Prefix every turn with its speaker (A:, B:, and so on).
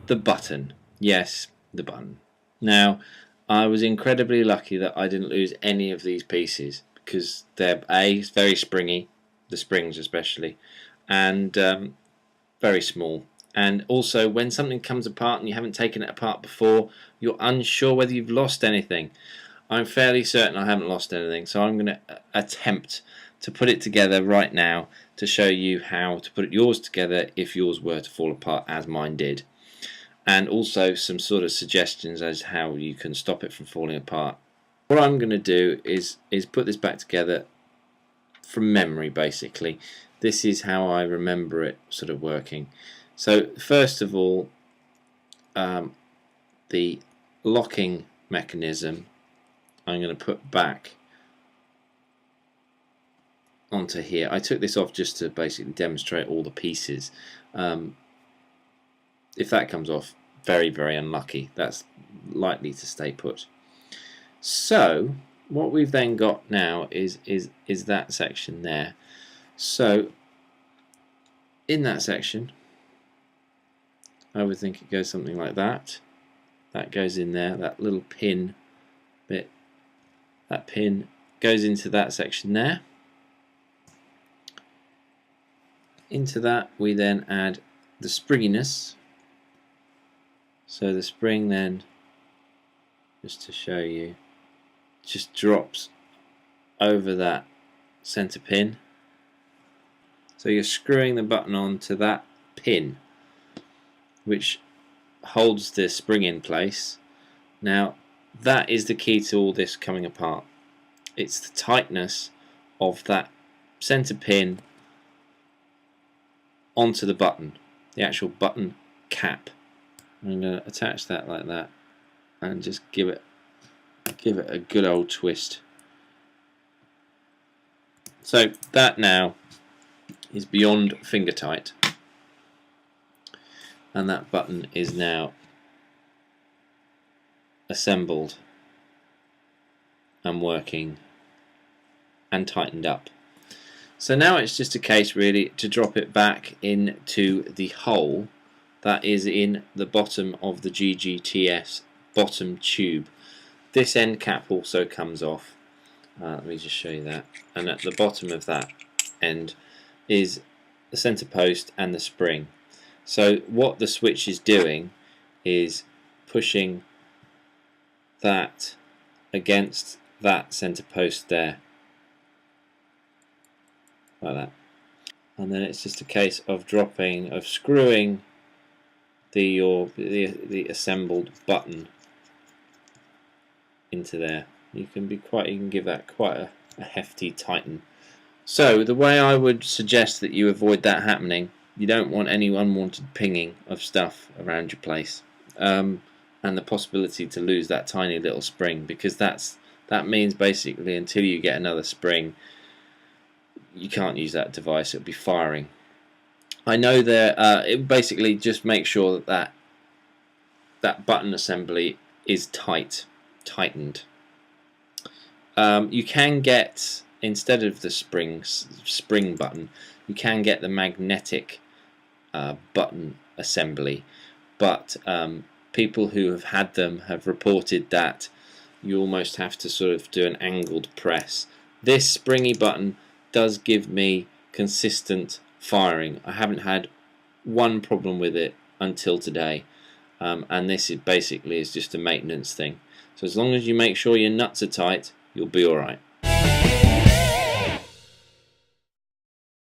A: the button. Yes, the button. Now, I was incredibly lucky that I didn't lose any of these pieces because they're very springy, the springs especially, and very small. And also, when something comes apart and you haven't taken it apart before, you're unsure whether you've lost anything. I'm fairly certain I haven't lost anything, so I'm going to attempt to put it together right now to show you how to put yours together if yours were to fall apart as mine did. And also some sort of suggestions as how you can stop it from falling apart. What I'm going to do is put this back together from memory basically. This is how I remember it sort of working. So first of all, the locking mechanism I'm going to put back onto here. I took this off just to basically demonstrate all the pieces. If that comes off, very, very unlucky. That's likely to stay put. So what we've then got now is that section there. So in that section, I would think it goes something like that. That goes in there, that little pin bit. That pin goes into that section there. Into that we then add the springiness. So the spring then, just to show you, just drops over that center pin. So you're screwing the button on to that pin which holds the spring in place. Now that is the key to all this coming apart. It's the tightness of that center pin onto the button, the actual button cap. I'm going to attach that like that and just give it a good old twist. So that now is beyond finger tight, and that button is now assembled and working and tightened up. So now it's just a case really to drop it back into the hole that is in the bottom of the GGTS bottom tube. This end cap also comes off. Let me just show you that. And at the bottom of that end is the center post and the spring. So what the switch is doing is pushing that against that center post there, like that. And then it's just a case of screwing the assembled button into there. You can give that quite a hefty tighten. So the way I would suggest that you avoid that happening, you don't want any unwanted pinging of stuff around your place, and the possibility to lose that tiny little spring, because that means basically until you get another spring you can't use that device, it'll be firing. I know that it basically just make sure that button assembly is tightened. You can get, instead of the spring button, you can get the magnetic button assembly, but people who have had them have reported that you almost have to sort of do an angled press. This springy button does give me consistent firing. I haven't had one problem with it until today, and this is basically just a maintenance thing. So as long as you make sure your nuts are tight, you'll be alright.